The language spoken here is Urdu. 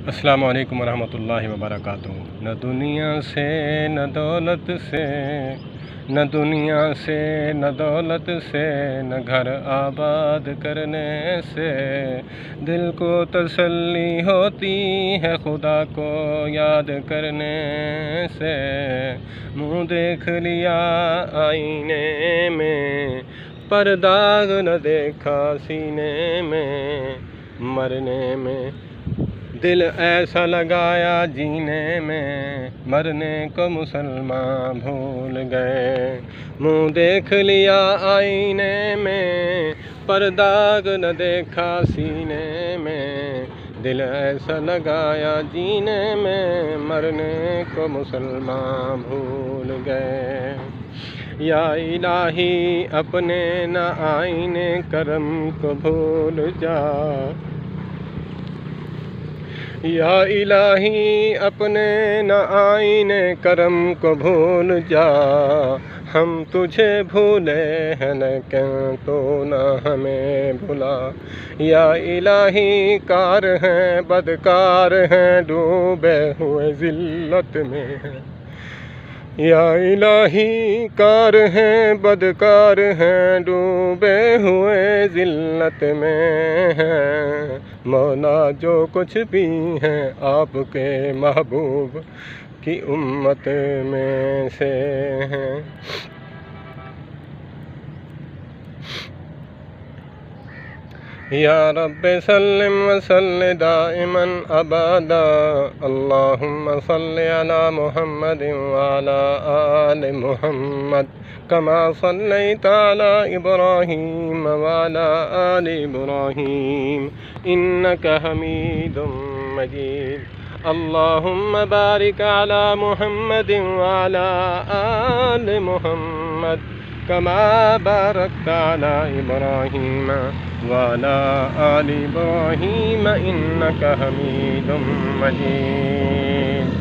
السلام علیکم ورحمۃ اللہ وبرکاتہ۔ نہ دنیا سے نہ دولت سے، نہ دنیا سے نہ دولت سے، نہ گھر آباد کرنے سے دل کو تسلی ہوتی ہے خدا کو یاد کرنے سے۔ منہ دیکھ لیا آئینے میں پر داغ نہ دیکھا سینے میں، مرنے میں دل ایسا لگایا جینے میں، مرنے کو مسلمان بھول گئے۔ منہ دیکھ لیا آئینے میں پر داغ نہ دیکھا سینے میں، دل ایسا لگایا جینے میں، مرنے کو مسلمان بھول گئے۔ یا الہی اپنے نہ آئینے کرم کو بھول جا، یا الہی اپنے نہ آئینے کرم کو بھول جا۔ ہم تجھے بھولے ہیں لیکن تو نہ ہمیں بھلا، یا الہی کار ہیں بدکار ہیں ڈوبے ہوئے ذلت میں ہیں، یا الہی کار ہیں بدکار ہیں ڈوبے ہوئے ذلت میں ہیں۔ مولا جو کچھ بھی ہیں آپ کے محبوب کی امت میں سے ہیں۔ یا رب سلم وسل دائما ابدا، اللہم صل علی محمد وعلی آل محمد کما صلیت علی ابراہیم وعلی آل ابراہیم انک حمید مجید۔ اللہم بارک علی محمد وعلی آل محمد کما بارکت علی ابراہیم وعلی آل ابراہیم انک حمید مجید۔